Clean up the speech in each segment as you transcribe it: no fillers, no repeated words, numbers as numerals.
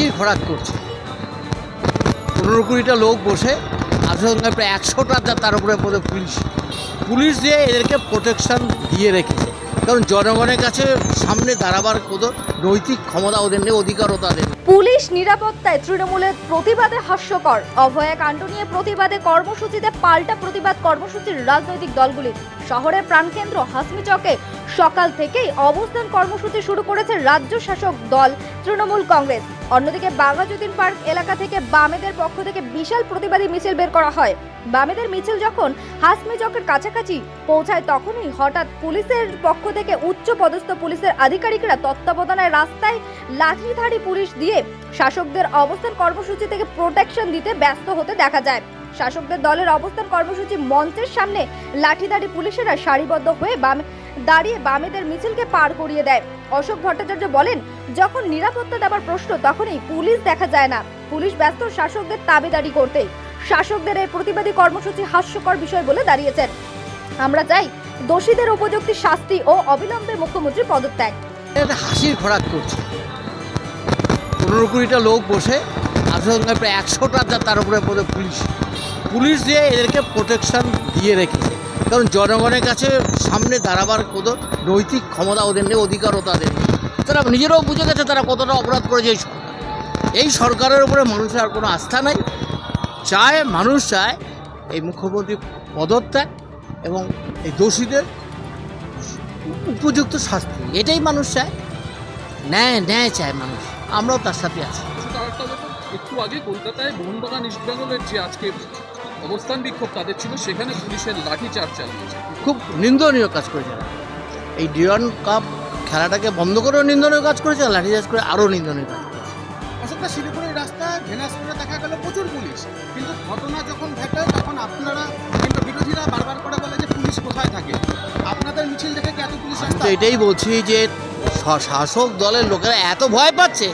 হাসির খোরাক করছে। 15-20টা লোক বসে আসলে প্রায় 100টা তার উপরে পুলিশ দিয়ে এদেরকে প্রোটেকশন দিয়ে রেখেছে, কারণ জনগণের কাছে সামনে দাঁড়াবার কোনো নৈতিক ক্ষমতা ওদের নেই, অধিকারও তাদের নেই। পুলিশ নিরাপত্তায় তৃণমূলের প্রতিবাদে হাস্যকর। অভয়া কাণ্ড নিয়ে প্রতিবাদে কর্মসূচিতে পাল্টা প্রতিবাদ কর্মসূচির রাজনৈতিক দলগুলির। শহরের প্রাণকেন্দ্র হাসমি চকে সকাল থেকেই অবস্থান কর্মসূচি শুরু করেছে রাজ্য শাসক দল তৃণমূল কংগ্রেস। অন্যদিকে বাঘাযতীন পার্ক এলাকা থেকে বামেদের পক্ষ থেকে বিশাল প্রতিবাদী মিছিল বের করা হয়। বামেদের মিছিল যখন হাসমি চকের কাছাকাছি পৌঁছায় তখনই হঠাৎ পুলিশের পক্ষ থেকে উচ্চ পদস্থ পুলিশের আধিকারিকরা তত্ত্বাবধানে রাস্তায় লাঠিধারী পুলিশ দিয়ে শাসকদের অবস্থান কর্মসূচি থেকে প্রোটেকশন দিতে ব্যস্ত হতে দেখা যায়। শাসকদের দলের অবস্থান কর্মসূচি মঞ্চের সামনে লাঠিধারী পুলিশেরা সারিবদ্ধ হয়ে দাঁড়িয়ে বামেদের মিছিলকে পার করিয়ে দেয়। অশোক ভট্টাচার্য বলেন, যখন নিরাপত্তা দেওয়ার প্রশ্ন তখনই পুলিশ দেখা যায় না, পুলিশ ব্যস্ত শাসকদের তাবেদারি করতেই। শাসকদের এই প্রতিবাদী কর্মসূচি হাস্যকর বিষয় বলে দাঁড়িয়েছেন। আমরা চাই দোষীদের উপযুক্ত শাস্তি ও অবিলম্বে মুখ্যমন্ত্রীর পদত্যাগ। এটা হাসির খোরাক করছে। 15-20টা লোক বসে আসলে প্রায় 100টা তার উপরে পুলিশ দিয়ে এদেরকে প্রোটেকশন দিয়ে রেখেছে, কারণ জনগণের কাছে সামনে দাঁড়াবার কোনো নৈতিক ক্ষমতা ওদের নেই, অধিকারও তাদের নেই। তারা নিজেরাও বুঝে গেছে তারা কতটা অপরাধ করেছে। এই সরকারের উপরে মানুষের আর কোনো আস্থা নাই। মানুষ চায় এই মুখ্যমন্ত্রী পদত্যাগ এবং এই দোষীদের উপযুক্ত শাস্তি, এটাই মানুষ চায়। ন্যায় চায় মানুষ, আমরাও তার সাথে আছি। একটু আগে কলকাতায় মোহনবাগান ইস্ট বেঙ্গলের যে আজকে অবস্থান বিক্ষোভ তাদের ছিল, সেখানে পুলিশের লাঠিচার্জ চালিয়েছে। খুব নিন্দনীয় কাজ করেছে। এই ডিওয়ান কাপ খেলাটাকে বন্ধ করেও নিন্দনীয় কাজ করেছে, লাঠিচার্জ করে আরও নিন্দনীয় কাজ করেছে। অশোকদা, শিলিগুড়ির রাস্তা ভেনাসপুরে দেখা গেল প্রচুর পুলিশ, কিন্তু ঘটনা যখন ঘটে তখন আপনারা কিন্তু বিরোধীরা বারবার করে বলে যে পুলিশ কোথায় থাকে। আপনাদের মিছিল দেখে কি এত পুলিশ তো আসছে? এটাই বলছি যে শাসক দলের লোকেরা এত ভয় পাচ্ছে,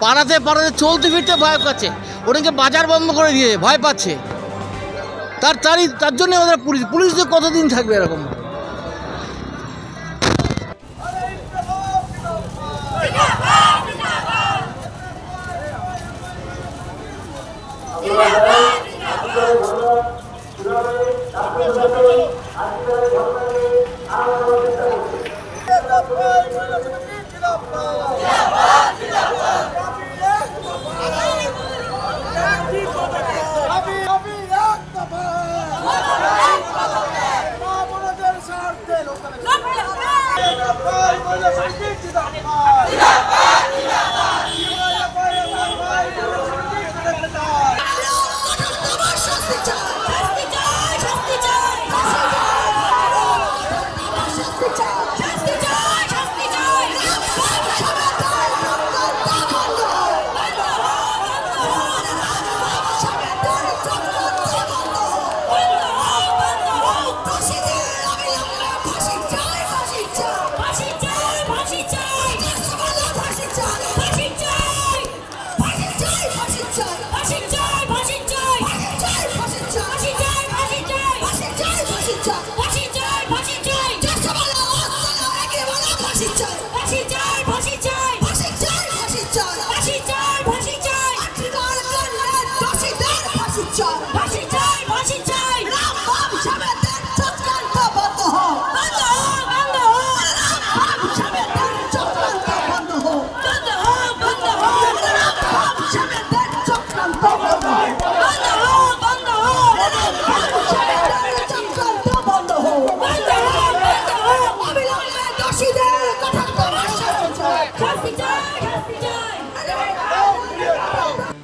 পাড়াতে চলতে ফিরতে ভয় পাচ্ছে, ওটাকে বাজার বন্ধ করে দিয়ে ভয় পাচ্ছে। তার জন্য আমাদের পুলিশ কতদিন থাকবে এরকম।